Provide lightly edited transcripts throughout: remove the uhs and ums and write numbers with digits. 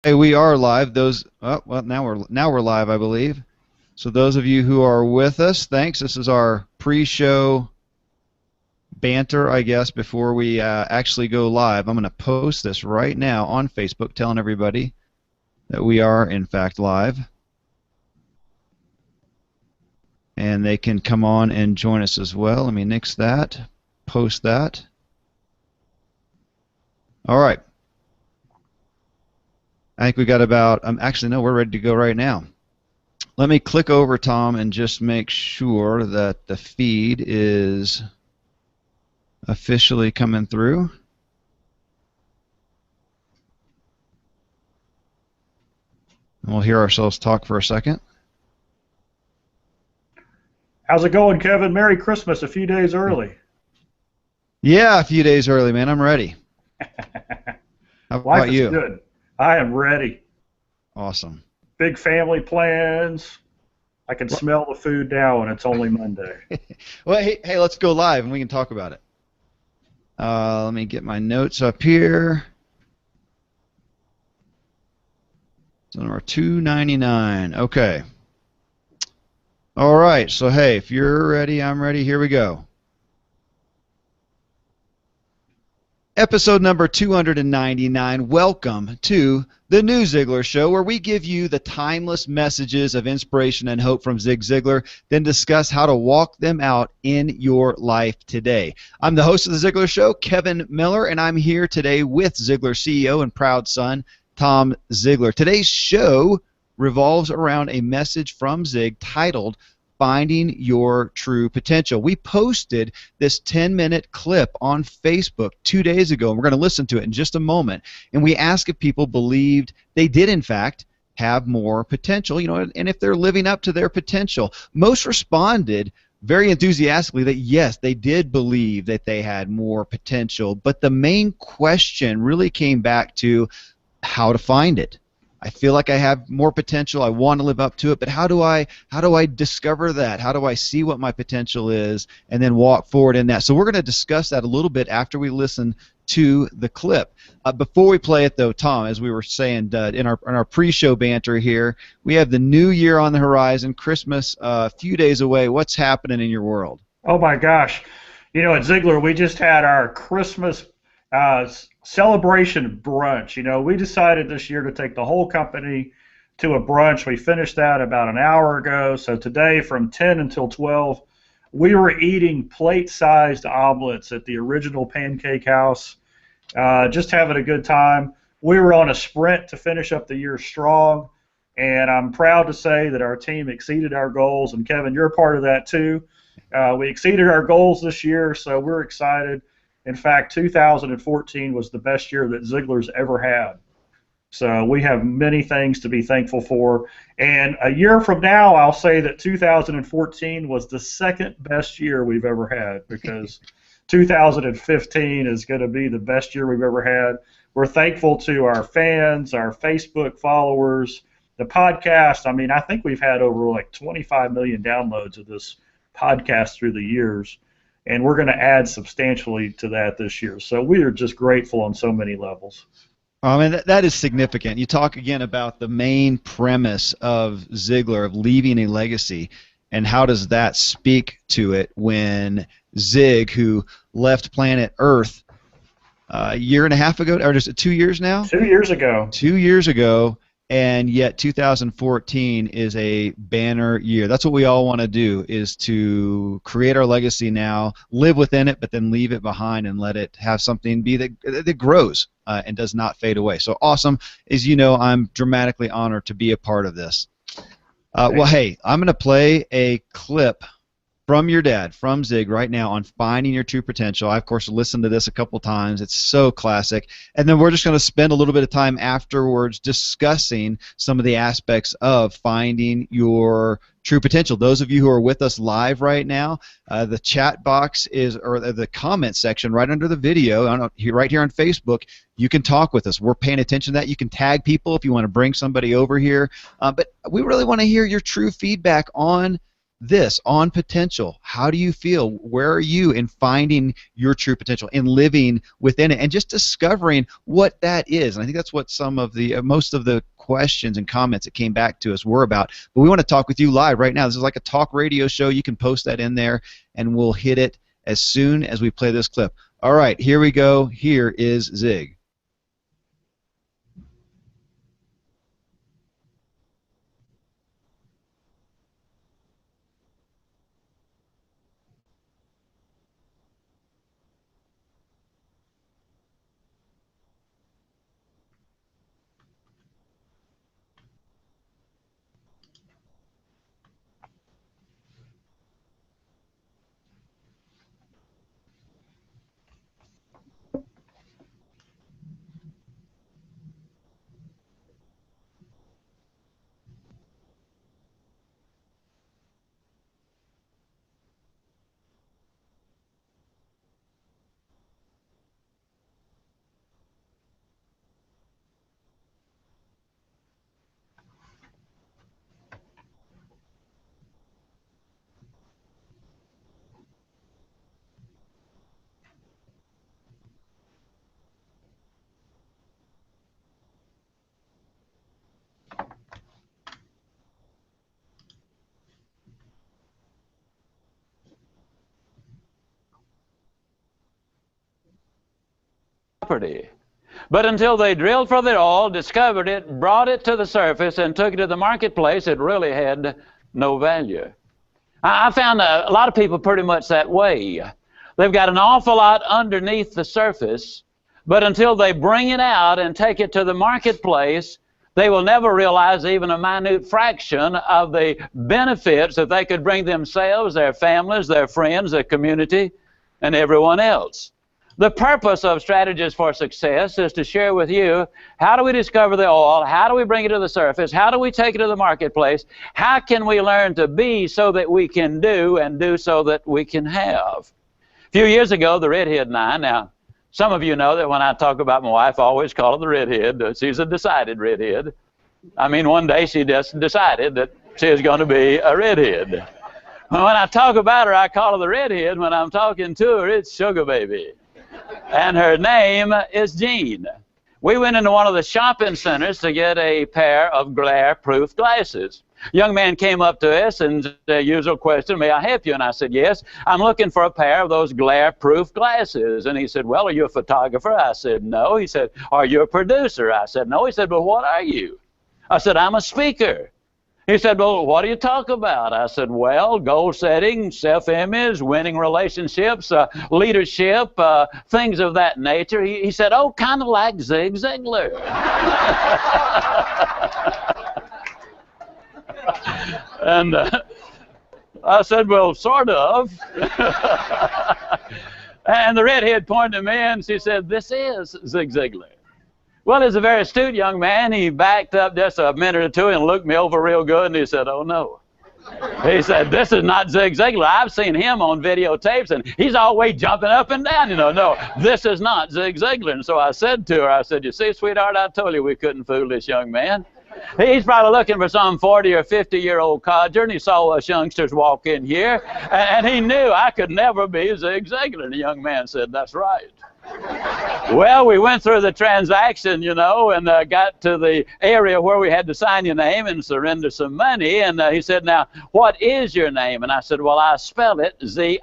Hey, we are live. Well, now we're live, I believe. So those of you who are with us, thanks. This is our pre-show banter, I guess, before we actually go live. I'm going to post this right now on Facebook, telling everybody that we are in fact live, and they can come on and join us as well. Let me nix that, post that. All right. I think we got about. Actually, no, we're ready to go right now. Let me click over, Tom, and just make sure that the feed is officially coming through. And we'll hear ourselves talk for a second. How's it going, Kevin? Merry Christmas a few days early. Yeah, a few days early, man. I'm ready. How Life about is you? good. I am ready. Awesome. Big family plans. I can smell the food now, and it's only Monday. Well, hey, let's go live, and we can talk about it. Let me get my notes up here. So number 299. Okay. All right. So, hey, if you're ready, I'm ready. Here we go. Episode number 299. Welcome to the new Ziglar Show, where we give you the timeless messages of inspiration and hope from Zig Ziglar, then discuss how to walk them out in your life today. I'm the host of the Ziglar Show, Kevin Miller, and I'm here today with Ziglar CEO and proud son, Tom Ziglar. Today's show revolves around a message from Zig titled Finding Your True Potential. We posted this 10-minute clip on Facebook 2 days ago, and we're going to listen to it in just a moment. And we asked if people believed they did, in fact, have more potential, and if they're living up to their potential. Most responded very enthusiastically that yes, they did believe that they had more potential. But the main question really came back to how to find it. I feel like I have more potential. I want to live up to it, but how do I discover that? How do I see what my potential is and then walk forward in that? So we're going to discuss that a little bit after we listen to the clip. Before we play it, though, Tom, as we were saying in our pre-show banter here, we have the new year on the horizon, Christmas a few days away. What's happening in your world? Oh, my gosh. At Ziglar, we just had our Christmas celebration brunch. We decided this year to take the whole company to a brunch. We finished that about an hour ago. So today from 10 until 12, we were eating plate-sized omelets at the original Pancake House, just having a good time. We were on a sprint to finish up the year strong, and I'm proud to say that our team exceeded our goals, and Kevin, you're a part of that too. We exceeded our goals this year, so we're excited. In fact, 2014 was the best year that Ziglar's ever had. So we have many things to be thankful for. And a year from now, I'll say that 2014 was the second best year we've ever had, because 2015 is going to be the best year we've ever had. We're thankful to our fans, our Facebook followers, the podcast. I mean, I think we've had over like 25 million downloads of this podcast through the years. And we're going to add substantially to that this year. So we are just grateful on so many levels. I mean, that is significant. You talk again about the main premise of Ziglar, of leaving a legacy, and how does that speak to it when Zig, who left planet Earth a year and a half ago, or is it 2 years now? 2 years ago. 2 years ago. And yet 2014 is a banner year. That's what we all want to do, is to create our legacy now, live within it, but then leave it behind and let it have something be that grows and does not fade away. So awesome. As you know, I'm dramatically honored to be a part of this. Well, hey, I'm going to play a clip from your dad, from Zig, right now on finding your true potential. I, of course, listened to this a couple times. It's so classic. And then we're just going to spend a little bit of time afterwards discussing some of the aspects of finding your true potential. Those of you who are with us live right now, the chat box is, or the comment section right under the video, right here on Facebook, you can talk with us. We're paying attention to that. You can tag people if you want to bring somebody over here. But we really want to hear your true feedback on this on potential. How do you feel? Where are you in finding your true potential, in living within it, and just discovering what that is? And I think that's what some of the most of the questions and comments that came back to us were about. But we want to talk with you live right now. This is like a talk radio show. You can post that in there, and we'll hit it as soon as we play this clip. All right, here we go. Here is Zig. Property. But until they drilled for the oil, discovered it, brought it to the surface, and took it to the marketplace, it really had no value. I found a lot of people pretty much that way. They've got an awful lot underneath the surface, but until they bring it out and take it to the marketplace, they will never realize even a minute fraction of the benefits that they could bring themselves, their families, their friends, their community, and everyone else. The purpose of Strategies for Success is to share with you, how do we discover the oil? How do we bring it to the surface? How do we take it to the marketplace? How can we learn to be so that we can do, and do so that we can have? A few years ago, the redhead and I, now, some of you know that when I talk about my wife, I always call her the redhead. She's a decided redhead. I mean, one day she just decided that she was going to be a redhead. When I talk about her, I call her the redhead. When I'm talking to her, it's Sugar Baby. And her name is Jean. We went into one of the shopping centers to get a pair of glare-proof glasses. A young man came up to us and the usual question, may I help you? And I said, yes, I'm looking for a pair of those glare-proof glasses. And he said, well, are you a photographer? I said, no. He said, are you a producer? I said, no. He said, well, what are you? I said, I'm a speaker. He said, well, what do you talk about? I said, well, goal setting, self-image, winning relationships, leadership, things of that nature. He said, oh, kind of like Zig Ziglar. And I said, well, sort of. And the redhead pointed to me and she said, this is Zig Ziglar. Well, he's a very astute young man. He backed up just a minute or two and looked me over real good, and he said, oh, no. He said, this is not Zig Ziglar. I've seen him on videotapes, and he's always jumping up and down. You know, no, this is not Zig Ziglar. And so I said to her, I said, you see, sweetheart, I told you we couldn't fool this young man. He's probably looking for some 40 or 50-year-old codger, and he saw us youngsters walk in here, and he knew I could never be Zig Ziglar. And the young man said, that's right. Well, we went through the transaction, you know, and got to the area where we had to sign your name and surrender some money. And he said, now, what is your name? And I said, well, I spell it Z-I-G-L-A-R.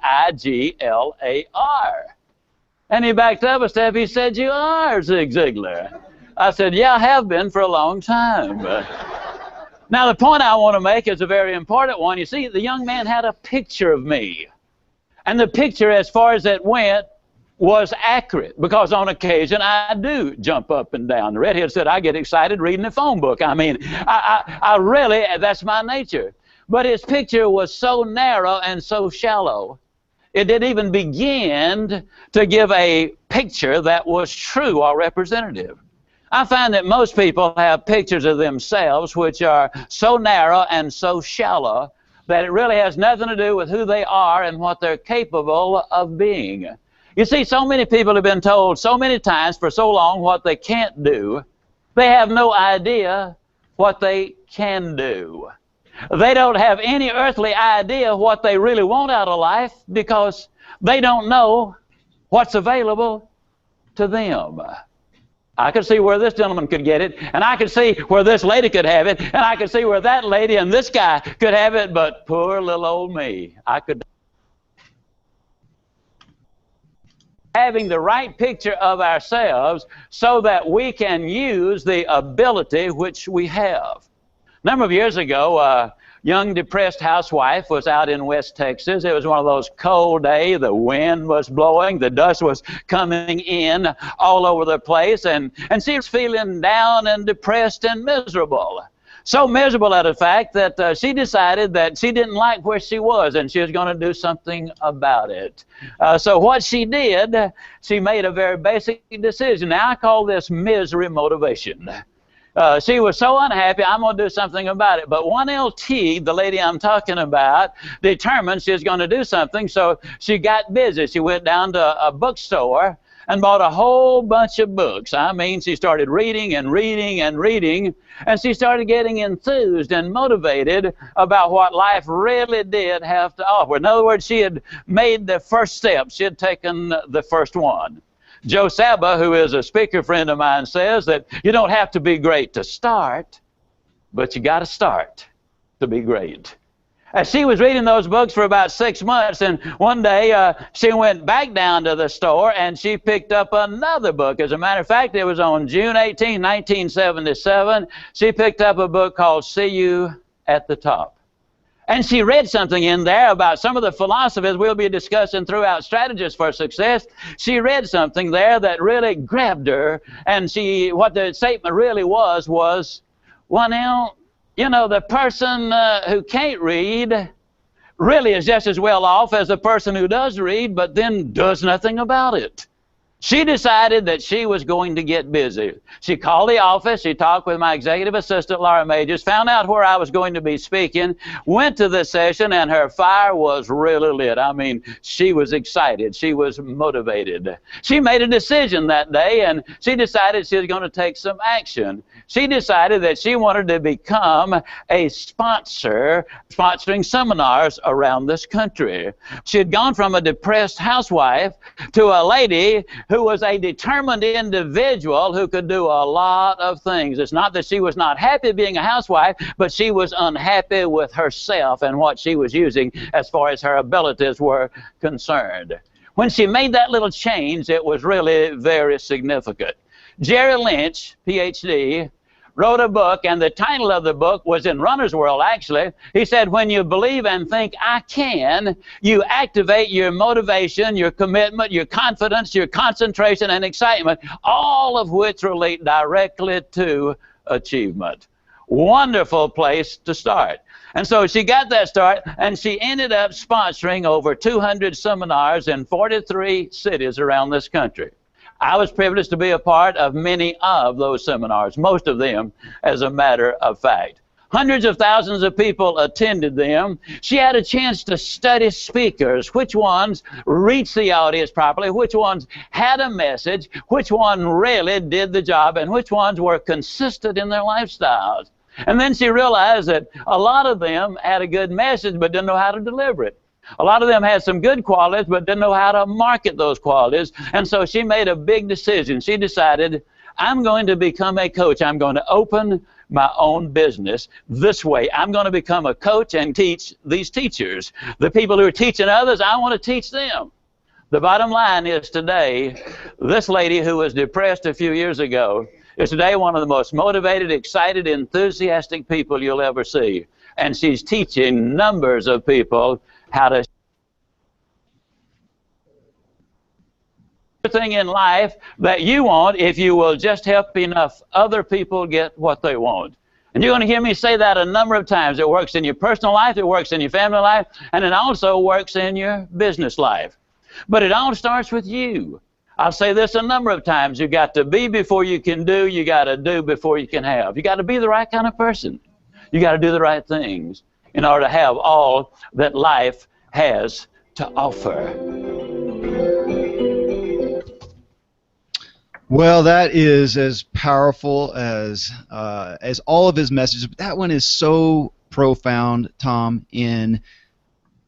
And he backed up a step. He said, you are Zig Ziglar. I said, yeah, I have been for a long time. Now, the point I want to make is a very important one. You see, the young man had a picture of me. And the picture, as far as it went, was accurate, because on occasion I do jump up and down. The redhead said, I get excited reading the phone book. I mean, I really, that's my nature. But his picture was so narrow and so shallow, it didn't even begin to give a picture that was true or representative. I find that most people have pictures of themselves which are so narrow and so shallow that it really has nothing to do with who they are and what they're capable of being. You see, so many people have been told so many times for so long what they can't do, they have no idea what they can do. They don't have any earthly idea what they really want out of life because they don't know what's available to them. I could see where this gentleman could get it, and I could see where this lady could have it, and I could see where that lady and this guy could have it, but poor little old me, I could. Having the right picture of ourselves so that we can use the ability which we have. A number of years ago, a young depressed housewife was out in West Texas. It was one of those cold days. The wind was blowing. The dust was coming in all over the place. And she was feeling down and depressed and miserable. So miserable at the fact that she decided that she didn't like where she was and she was going to do something about it. So what she did, she made a very basic decision. Now I call this misery motivation. She was so unhappy, I'm going to do something about it. But 1LT, the lady I'm talking about, determined she was going to do something, so she got busy. She went down to a bookstore and bought a whole bunch of books. I mean, she started reading and reading and reading, and she started getting enthused and motivated about what life really did have to offer. In other words, she had made the first step. She had taken the first one. Joe Saba, who is a speaker friend of mine, says that you don't have to be great to start, but you got to start to be great. As she was reading those books for about 6 months, and one day she went back down to the store and she picked up another book. As a matter of fact, it was on June 18, 1977. She picked up a book called See You at the Top. And she read something in there about some of the philosophies we'll be discussing throughout Strategies for Success. She read something there that really grabbed her, and what the statement really was, well, now, you know, the person who can't read really is just as well off as the person who does read, but then does nothing about it. She decided that she was going to get busy. She called the office, she talked with my executive assistant, Laura Majors, found out where I was going to be speaking, went to the session, and her fire was really lit. I mean, she was excited. She was motivated. She made a decision that day, and she decided she was going to take some action. She decided that she wanted to become a sponsor, sponsoring seminars around this country. She had gone from a depressed housewife to a lady who was a determined individual who could do a lot of things. It's not that she was not happy being a housewife, but she was unhappy with herself and what she was using as far as her abilities were concerned. When she made that little change, it was really very significant. Jerry Lynch, PhD, wrote a book, and the title of the book was in Runner's World, actually. He said, when you believe and think, I can, you activate your motivation, your commitment, your confidence, your concentration, and excitement, all of which relate directly to achievement. Wonderful place to start. And so she got that start, and she ended up sponsoring over 200 seminars in 43 cities around this country. I was privileged to be a part of many of those seminars, most of them, as a matter of fact. Hundreds of thousands of people attended them. She had a chance to study speakers, which ones reached the audience properly, which ones had a message, which one really did the job, and which ones were consistent in their lifestyles. And then she realized that a lot of them had a good message but didn't know how to deliver it. A lot of them had some good qualities but didn't know how to market those qualities. And so she made a big decision. She decided, I'm going to become a coach. I'm going to open my own business this way. I'm going to become a coach and teach these teachers. The people who are teaching others, I want to teach them. The bottom line is today, this lady who was depressed a few years ago is today one of the most motivated, excited, enthusiastic people you'll ever see. And she's teaching numbers of people how to everything in life that you want if you will just help enough other people get what they want. And you're going to hear me say that a number of times. It works in your personal life, it works in your family life, and it also works in your business life. But it all starts with you. I'll say this a number of times. You got to be before you can do. You got to do before you can have. You got to be the right kind of person. You got to do the right things in order to have all that life has to offer. Well, that is as powerful as all of his messages. But that one is so profound, Tom, in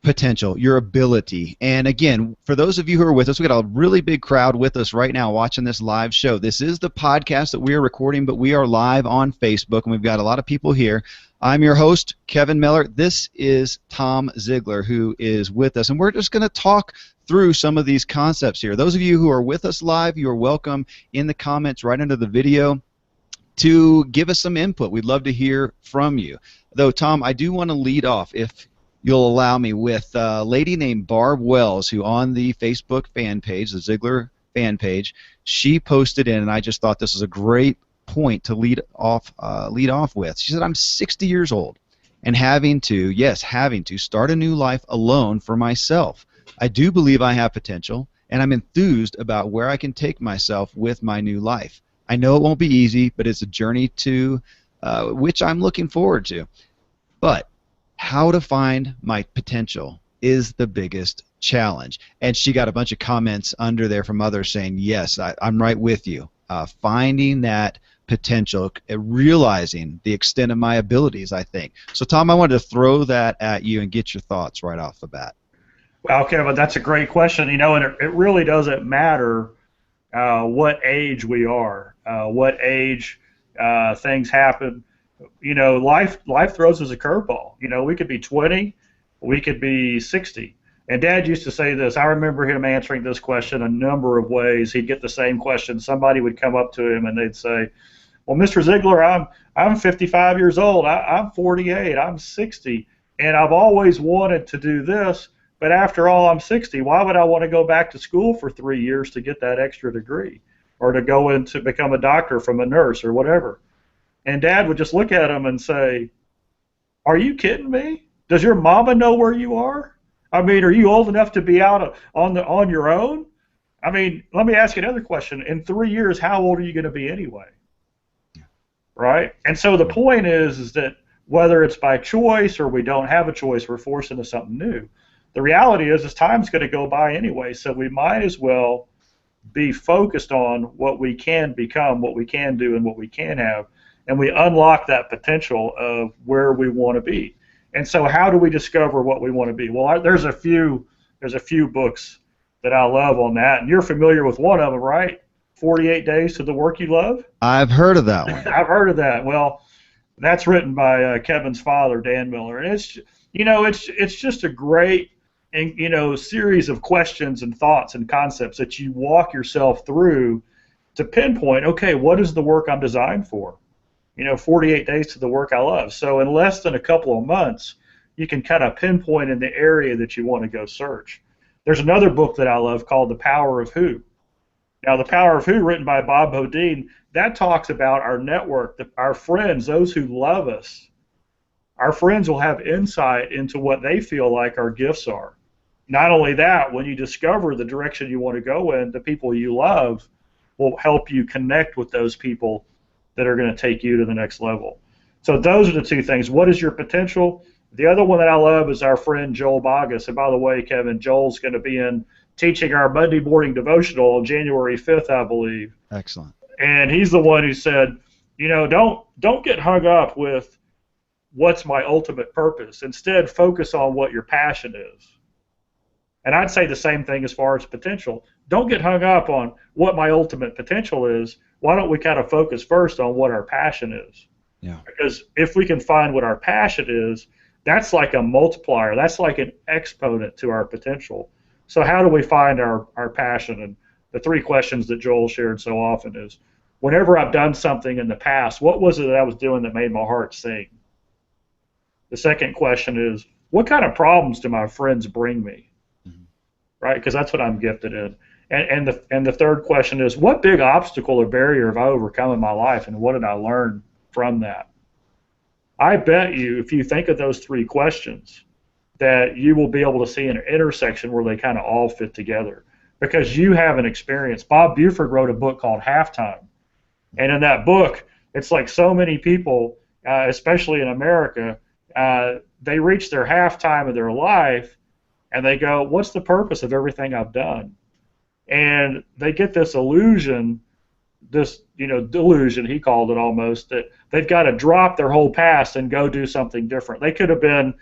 potential, your ability. And again, for those of you who are with us, we got a really big crowd with us right now watching this live show. This is the podcast that we are recording, but we are live on Facebook, and we've got a lot of people here. I'm your host, Kevin Miller. This is Tom Ziglar, who is with us, and we're just going to talk through some of these concepts here. Those of you who are with us live, you are welcome in the comments right under the video to give us some input. We'd love to hear from you. Though, Tom, I do want to lead off, if you'll allow me, with a lady named Barb Wells, who on the Facebook fan page, the Ziglar fan page, she posted in, and I just thought this was a great point to lead off with. She said, I'm 60 years old and having to start a new life alone for myself. I do believe I have potential, and I'm enthused about where I can take myself with my new life. I know it won't be easy, but it's a journey to which I'm looking forward to. But how to find my potential is the biggest challenge. And she got a bunch of comments under there from others saying, yes, I'm right with you. Finding that potential, realizing the extent of my abilities, I think. So, Tom, I wanted to throw that at you and get your thoughts right off the bat. Well, Kevin, that's a great question. And it really doesn't matter what age we are, what age things happen. Life throws us a curveball. We could be 20, we could be 60. And Dad used to say this. I remember him answering this question a number of ways. He'd get the same question. Somebody would come up to him and they'd say, well, Mr. Ziglar, I'm 55 years old. I'm 48. I'm 60. And I've always wanted to do this. But after all, I'm 60. Why would I want to go back to school for 3 years to get that extra degree, or to go in to become a doctor from a nurse or whatever? And Dad would just look at him and say, are you kidding me? Does your mama know where you are? I mean, are you old enough to be out on your own? I mean, let me ask you another question. In 3 years, how old are you going to be anyway? Right? And so the point is that whether it's by choice or we don't have a choice, we're forced into something new. The reality is time's going to go by anyway, so we might as well be focused on what we can become, what we can do, and what we can have, and we unlock that potential of where we want to be. And so how do we discover what we want to be? Well, there's a few books that I love on that, and you're familiar with one of them, right? 48 Days to the Work You Love? I've heard of that one. I've heard of that. Well, that's written by Kevin's father, Dan Miller, and it's just a great series of questions and thoughts and concepts that you walk yourself through to pinpoint, okay, what is the work I'm designed for? 48 days to the work I love. So in less than a couple of months, you can kind of pinpoint in the area that you want to go search. There's another book that I love called The Power of Who. Now, The Power of Who, written by Bob Bodine, that talks about our network, our friends, those who love us. Our friends will have insight into what they feel like our gifts are. Not only that, when you discover the direction you want to go in, the people you love will help you connect with those people that are going to take you to the next level. So those are the two things. What is your potential? The other one that I love is our friend Joel Bogus. And by the way, Kevin, Joel's going to be teaching our Monday morning devotional on January 5th, I believe. Excellent. And he's the one who said, don't get hung up with what's my ultimate purpose. Instead, focus on what your passion is. And I'd say the same thing as far as potential. Don't get hung up on what my ultimate potential is. Why don't we kind of focus first on what our passion is? Yeah. Because if we can find what our passion is, that's like a multiplier. That's like an exponent to our potential. So how do we find our passion? And the three questions that Joel shared so often is, whenever I've done something in the past, what was it that I was doing that made my heart sing? The second question is, what kind of problems do my friends bring me? Right, because that's what I'm gifted in. And the third question is, what big obstacle or barrier have I overcome in my life, and what did I learn from that? I bet you, if you think of those three questions, that you will be able to see an intersection where they kind of all fit together, because you have an experience. Bob Buford wrote a book called Halftime, and in that book, it's like so many people, especially in America, they reach their halftime of their life, and they go, what's the purpose of everything I've done? And they get this illusion delusion, he called it almost, that they've got to drop their whole past and go do something different. They could have been,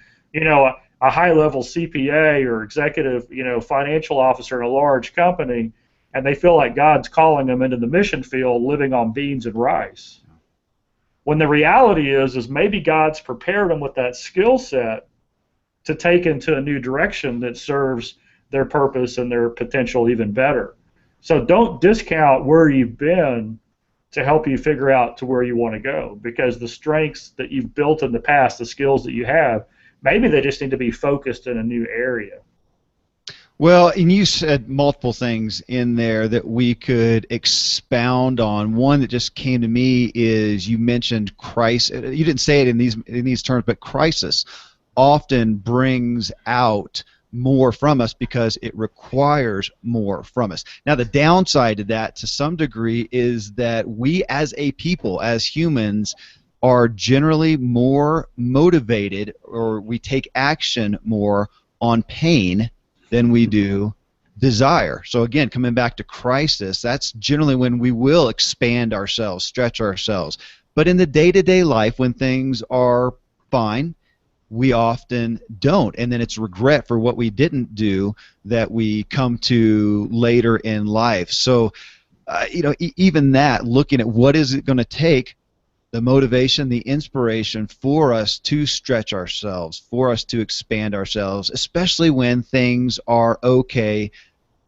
a high-level CPA or executive, financial officer in a large company, and they feel like God's calling them into the mission field living on beans and rice. When the reality is maybe God's prepared them with that skill set to take into a new direction that serves their purpose and their potential even better. So don't discount where you've been to help you figure out to where you want to go, because the strengths that you've built in the past, the skills that you have, maybe they just need to be focused in a new area. Well, and you said multiple things in there that we could expound on. One that just came to me is you mentioned crisis. You didn't say it in these terms, but crisis often brings out more from us because it requires more from us. Now, the downside to that, to some degree, is that we as a people, as humans, are generally more motivated, or we take action more on pain than we do desire. So again, coming back to crisis, that's generally when we will expand ourselves, stretch ourselves. But in the day-to-day life, when things are fine, we often don't, and then it's regret for what we didn't do that we come to later in life. So even that, looking at what is it going to take, the motivation, the inspiration for us to stretch ourselves, for us to expand ourselves, especially when things are okay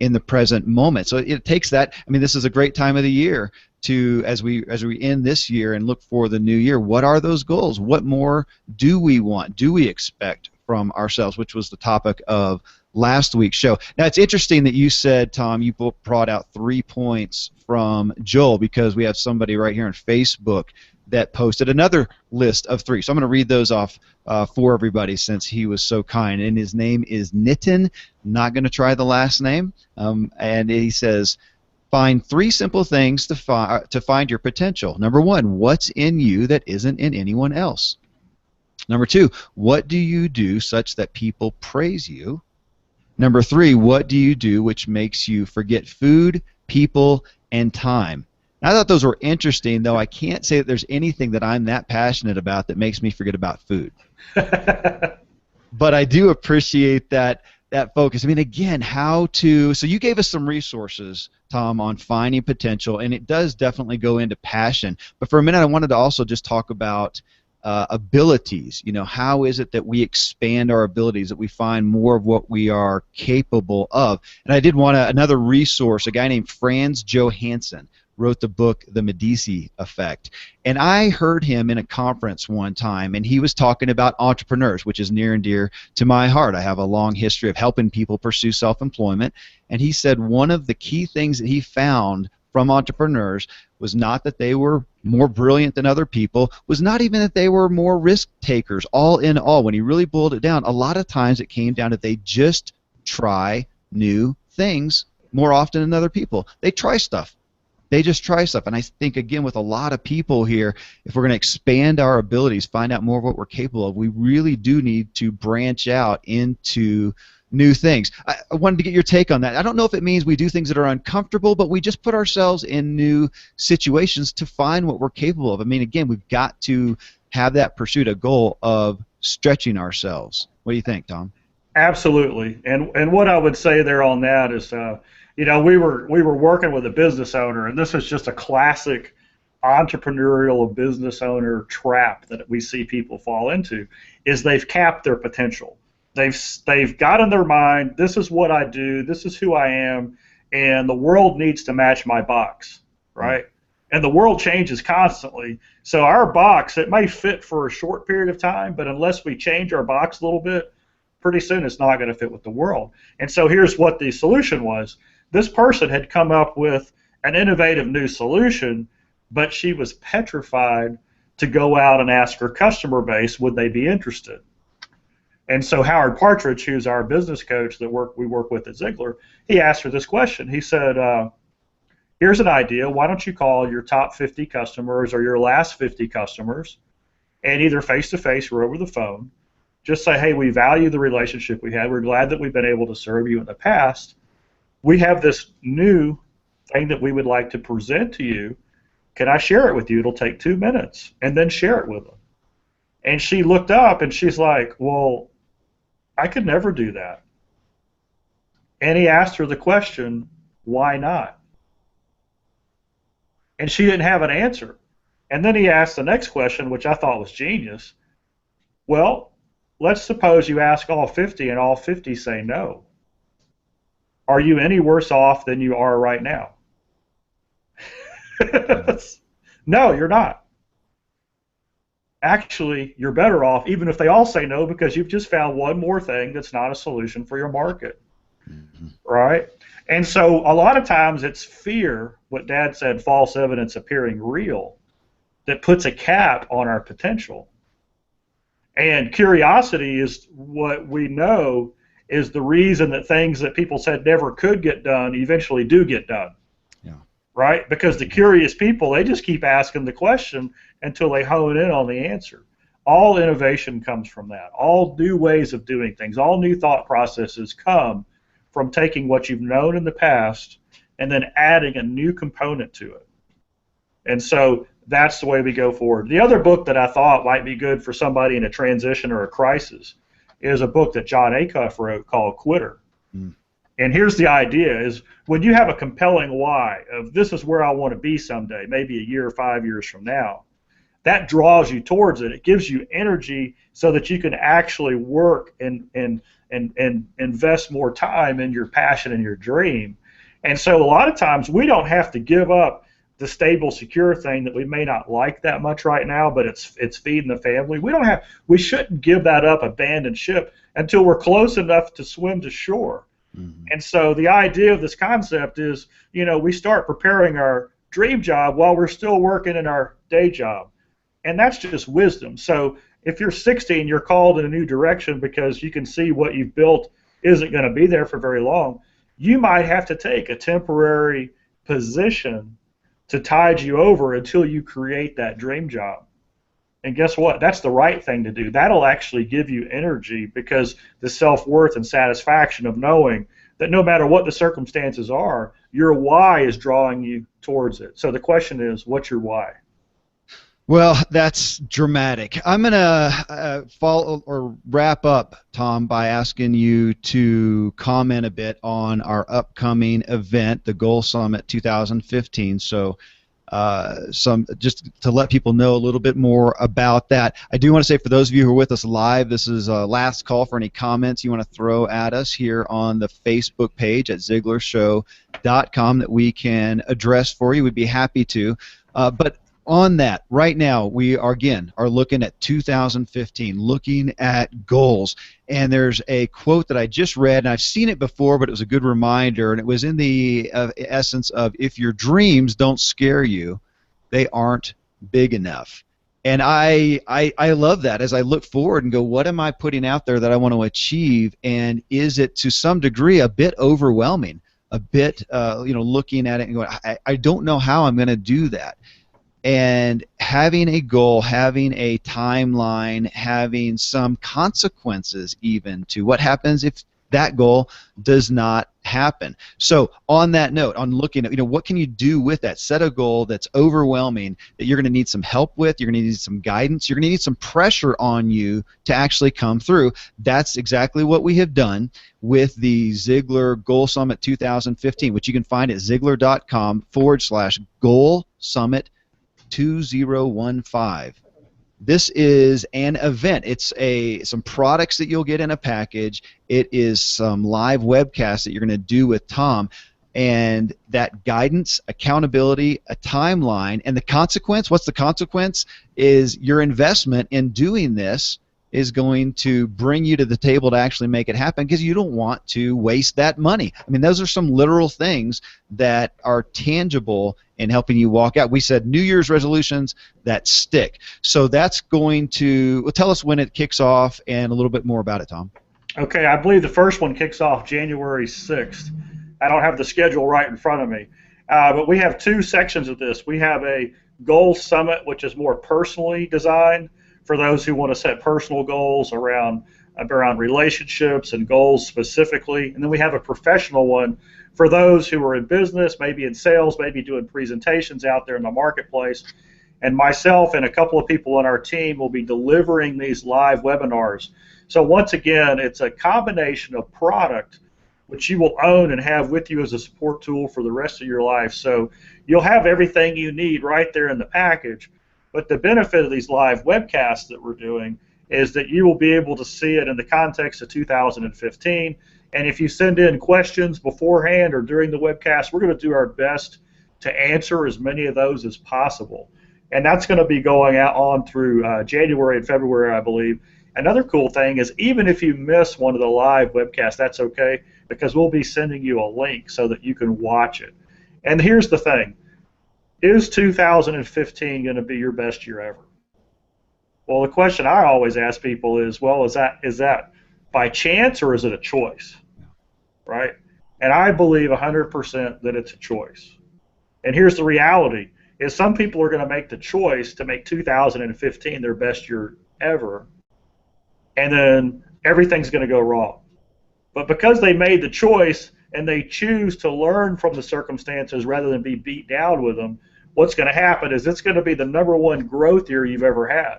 in the present moment. So it takes that. I mean, this is a great time of the year to, as we end this year and look for the new year, what are those goals? What more do we want? Do we expect from ourselves, which was the topic of last week's show. Now, it's interesting that you said, Tom, you brought out 3 points from Joel, because we have somebody right here on Facebook that posted another list of 3. So I'm going to read those off for everybody since he was so kind. And his name is Nitin. Not going to try the last name. And he says, find 3 simple things to find your potential. Number 1, what's in you that isn't in anyone else? Number 2, what do you do such that people praise you? Number 3, what do you do which makes you forget food, people, and time? I thought those were interesting, though I can't say that there's anything that I'm that passionate about that makes me forget about food. But I do appreciate that focus. I mean, again, so you gave us some resources, Tom, on finding potential, and it does definitely go into passion. But for a minute, I wanted to also just talk about abilities. How is it that we expand our abilities, that we find more of what we are capable of? And I did want another resource, a guy named Franz Johansson wrote the book The Medici Effect. And I heard him in a conference one time, and he was talking about entrepreneurs, which is near and dear to my heart. I have a long history of helping people pursue self-employment. And he said one of the key things that he found from entrepreneurs was not that they were more brilliant than other people, was not even that they were more risk takers. All in all, when he really boiled it down, a lot of times it came down to they just try new things more often than other people. They try stuff. They just try stuff. And I think, again, with a lot of people here, if we're going to expand our abilities, find out more of what we're capable of, we really do need to branch out into new things. I wanted to get your take on that. I don't know if it means we do things that are uncomfortable, but we just put ourselves in new situations to find what we're capable of. I mean, again, we've got to have that pursuit, a goal of stretching ourselves. What do you think, Tom? Absolutely. And what I would say there on that is, we were working with a business owner, and this is just a classic entrepreneurial business owner trap that we see people fall into, is they've capped their potential. They've got in their mind, this is what I do, this is who I am, and the world needs to match my box, right? And the world changes constantly. So our box, it may fit for a short period of time, but unless we change our box a little bit, pretty soon it's not going to fit with the world. And so here's what the solution was. This person had come up with an innovative new solution, but she was petrified to go out and ask her customer base, would they be interested? And so Howard Partridge, who's our business coach that we work with at Ziglar, he asked her this question. He said, here's an idea. Why don't you call your top 50 customers or your last 50 customers, and either face-to-face or over the phone, just say, hey, we value the relationship we had. We're glad that we've been able to serve you in the past. We have this new thing that we would like to present to you. Can I share it with you? It'll take 2 minutes, and then share it with them. And she looked up and she's like, well, I could never do that. And he asked her the question, why not? And she didn't have an answer. And then he asked the next question, which I thought was genius. Well, let's suppose you ask all 50 and all 50 say no. Are you any worse off than you are right now? No, you're not. Actually, you're better off even if they all say no, because you've just found one more thing that's not a solution for your market. Right? And so a lot of times it's fear, what Dad said, false evidence appearing real, that puts a cap on our potential. And curiosity is what we know is the reason that things that people said never could get done eventually do get done. Yeah. Right? Because the curious people, they just keep asking the question until they hone in on the answer. All innovation comes from that. All new ways of doing things, all new thought processes come from taking what you've known in the past and then adding a new component to it. And so that's the way we go forward. The other book that I thought might be good for somebody in a transition or a crisis is a book that John Acuff wrote called Quitter. And here's the idea is when you have a compelling why of this is where I want to be someday, maybe a year or 5 years from now, that draws you towards it. It gives you energy so that you can actually work and invest more time in your passion and your dream. And so a lot of times we don't have to give up the stable, secure thing that we may not like that much right now, but it's feeding the family. We shouldn't give that up, abandon ship, until we're close enough to swim to shore. And so the idea of this concept is, we start preparing our dream job while we're still working in our day job. And that's just wisdom. So if you're 60 and you're called in a new direction because you can see what you've built isn't going to be there for very long, you might have to take a temporary position to tide you over until you create that dream job. And guess what? That's the right thing to do. That'll actually give you energy, because the self-worth and satisfaction of knowing that no matter what the circumstances are, your why is drawing you towards it. So the question is, what's your why? Well, that's dramatic. I'm going to follow or wrap up, Tom, by asking you to comment a bit on our upcoming event, the Goal Summit 2015. So just to let people know a little bit more about that. I do want to say, for those of you who are with us live, this is a last call for any comments you want to throw at us here on the Facebook page at ZiglarShow.com that we can address for you. We'd be happy to. But on that, right now, we are looking at 2015, looking at goals. And there's a quote that I just read, and I've seen it before, but it was a good reminder, and it was in the essence of, if your dreams don't scare you, they aren't big enough. And I love that as I look forward and go, what am I putting out there that I want to achieve, and is it to some degree a bit overwhelming, a bit, looking at it and going, I don't know how I'm going to do that. And having a goal, having a timeline, having some consequences even to what happens if that goal does not happen. So on that note, on looking at, what can you do with that? Set a goal that's overwhelming, that you're going to need some help with, you're going to need some guidance, you're going to need some pressure on you to actually come through. That's exactly what we have done with the Ziglar Goal Summit 2015, which you can find at Ziglar.com/Goal Summit 2015. This is an event. It's some products that you'll get in a package. It is some live webcasts that you're going to do with Tom, and that guidance, accountability, a timeline, and the consequence. What's the consequence? Is your investment in doing this is going to bring you to the table to actually make it happen, because you don't want to waste that money. I mean, those are some literal things that are tangible in helping you walk out. We said New Year's resolutions that stick. So that's going to, well, tell us when it kicks off and a little bit more about it, Tom. Okay, I believe the first one kicks off January 6th. I don't have the schedule right in front of me. But we have two sections of this. We have a goal summit, which is more personally designed for those who want to set personal goals around around relationships and goals specifically. And then we have a professional one for those who are in business, maybe in sales, maybe doing presentations out there in the marketplace. And myself and a couple of people on our team will be delivering these live webinars. So once again, it's a combination of product which you will own and have with you as a support tool for the rest of your life. So you'll have everything you need right there in the package. But the benefit of these live webcasts that we're doing is that you will be able to see it in the context of 2015. And if you send in questions beforehand or during the webcast, we're going to do our best to answer as many of those as possible. And that's going to be going out on through January and February, I believe. Another cool thing is even if you miss one of the live webcasts, that's okay, because we'll be sending you a link so that you can watch it. And here's the thing. Is 2015 going to be your best year ever? Well, the question I always ask people is, well, is that by chance or is it a choice? Right? And I believe 100% that it's a choice. And here's the reality, is some people are going to make the choice to make 2015 their best year ever, and then everything's going to go wrong. But because they made the choice and they choose to learn from the circumstances rather than be beat down with them, what's going to happen is it's going to be the #1 growth year you've ever had.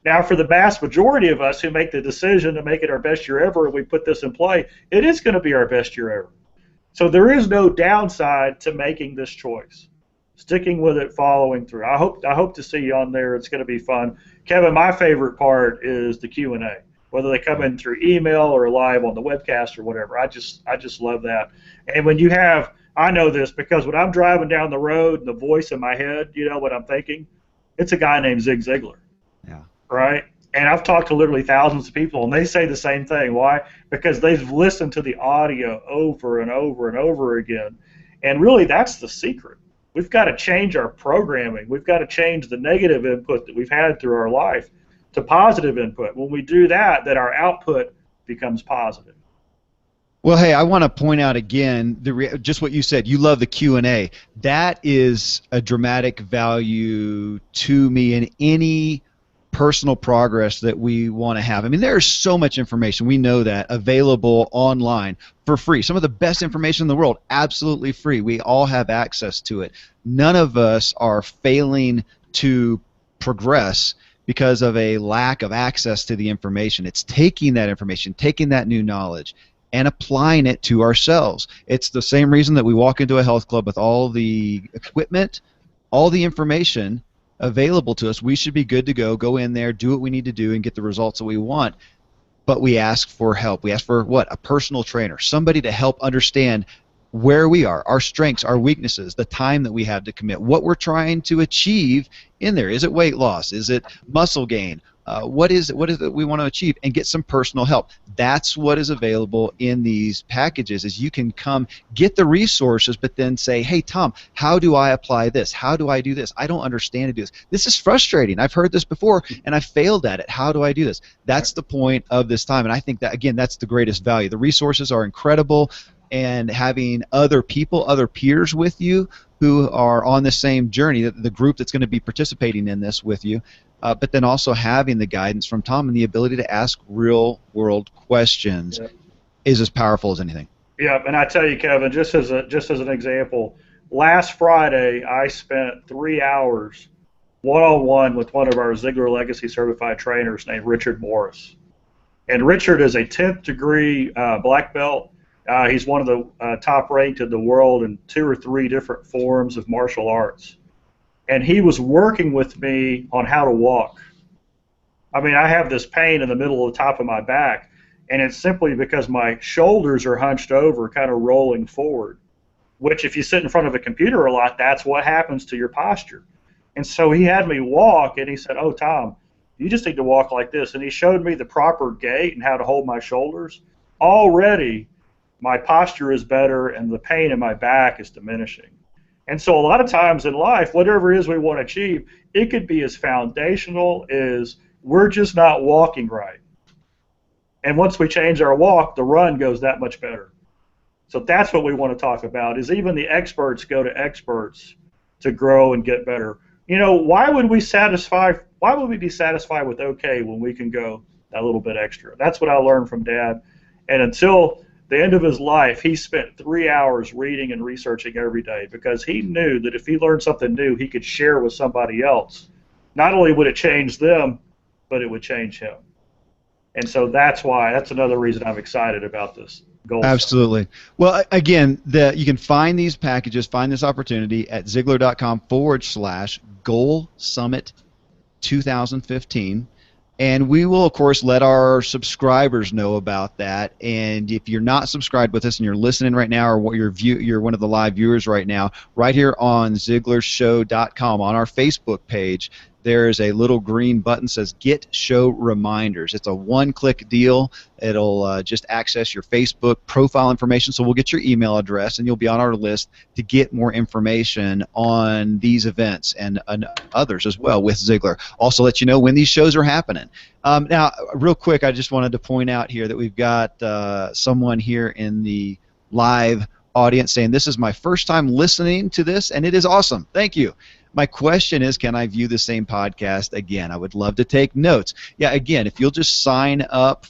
Now, for the vast majority of us who make the decision to make it our best year ever and we put this in play, it is going to be our best year ever. So there is no downside to making this choice. Sticking with it, following through. I hope to see you on there. It's going to be fun. Kevin, my favorite part is the Q&A. Whether they come in through email or live on the webcast or whatever. I just love that. And when you have, I know this because when I'm driving down the road and the voice in my head, you know what I'm thinking? It's a guy named Zig Ziglar. Yeah. Right? And I've talked to literally thousands of people, and they say the same thing. Why? Because they've listened to the audio over and over and over again. And really, that's the secret. We've got to change our programming. We've got to change the negative input that we've had through our life to positive input. When we do that, then our output becomes positive. Well, hey, I want to point out again just what you said. You love the Q&A. That is a dramatic value to me in any personal progress that we want to have. I mean, there's so much information, we know that, available online for free. Some of the best information in the world, absolutely free. We all have access to it. None of us are failing to progress because of a lack of access to the information. It's taking that information, taking that new knowledge, and applying it to ourselves. It's the same reason that we walk into a health club with all the equipment, all the information available to us. We should be good to go in there, do what we need to do, and get the results that we want. But we ask for help. We ask for what? A personal trainer, somebody to help understand where we are, our strengths, our weaknesses, the time that we have to commit, what we're trying to achieve in there. Is it weight loss? Is it muscle gain? What is it that we want to achieve? And get some personal help. That's what is available in these packages, is you can come get the resources, but then say, hey, Tom, how do I apply this? How do I do this? I don't understand to do this. This is frustrating. I've heard this before, and I failed at it. How do I do this? That's the point of this time, and I think that, again, that's the greatest value. The resources are incredible, and having other people, other peers with you who are on the same journey, the group that's going to be participating in this with you, but then also having the guidance from Tom and the ability to ask real-world questions is as powerful as anything. Yeah, and I tell you, Kevin, just as an example, last Friday I spent 3 hours one-on-one with one of our Ziglar Legacy certified trainers named Richard Morris. And Richard is a 10th degree black belt. He's one of the top ranked in the world in 2 or 3 different forms of martial arts. And he was working with me on how to walk. I mean, I have this pain in the middle of the top of my back, and it's simply because my shoulders are hunched over, kind of rolling forward, which if you sit in front of a computer a lot, that's what happens to your posture. And so he had me walk, and he said, oh, Tom, you just need to walk like this. And he showed me the proper gait and how to hold my shoulders. Already, my posture is better, and the pain in my back is diminishing. And so a lot of times in life, whatever it is we want to achieve, it could be as foundational as we're just not walking right. And once we change our walk, the run goes that much better. So that's what we want to talk about, is even the experts go to experts to grow and get better. You know, why would we be satisfied with okay when we can go that little bit extra. That's what I learned from Dad. And until the end of his life, he spent 3 hours reading and researching every day because he knew that if he learned something new, he could share with somebody else. Not only would it change them, but it would change him. And so that's another reason I'm excited about this goal. Absolutely. Well, again, you can find these packages, find this opportunity at Ziglar.com/Goal Summit 2015. And we will, of course, let our subscribers know about that. And if you're not subscribed with us and you're listening right now, or you're one of the live viewers right now, right here on ZiglarShow.com on our Facebook page, there is a little green button that says Get Show Reminders. It's a one-click deal. It'll just access your Facebook profile information, so we'll get your email address, and you'll be on our list to get more information on these events and others as well with Ziglar. Also let you know when these shows are happening. Now, real quick, I just wanted to point out here that we've got someone here in the live audience saying, "This is my first time listening to this, and it is awesome. Thank you. My question is, can I view the same podcast again? I would love to take notes." Yeah, again, if you'll just sign up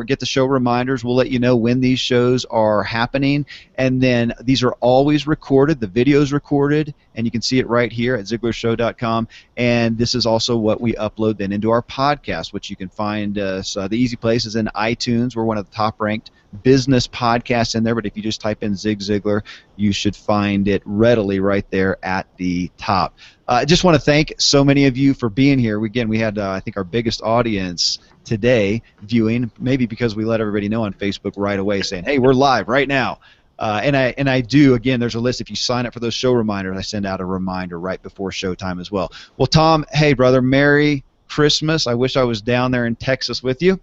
get the show reminders, we'll let you know when these shows are happening. And then these are always recorded. The video's recorded, and you can see it right here at ZiglarShow.com. And this is also what we upload then into our podcast, which you can find the easy place is in iTunes. We're one of the top-ranked business podcasts in there, but if you just type in Zig Ziglar, you should find it readily right there at the top. I just want to thank so many of you for being here. We had, I think, our biggest audience today viewing, maybe because we let everybody know on Facebook right away saying, hey, we're live right now. And I do, again, there's a list. If you sign up for those show reminders, I send out a reminder right before showtime as well. Well, Tom, hey, brother, Merry Christmas. I wish I was down there in Texas with you.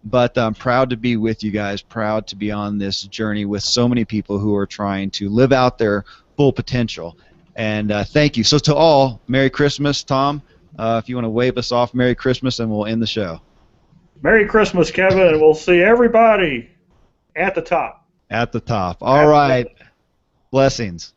But I'm proud to be with you guys, proud to be on this journey with so many people who are trying to live out their full potential. And thank you. So to all, Merry Christmas. Tom, if you want to wave us off, Merry Christmas, and we'll end the show. Merry Christmas, Kevin, and we'll see everybody at the top. At the top. All right. Blessings.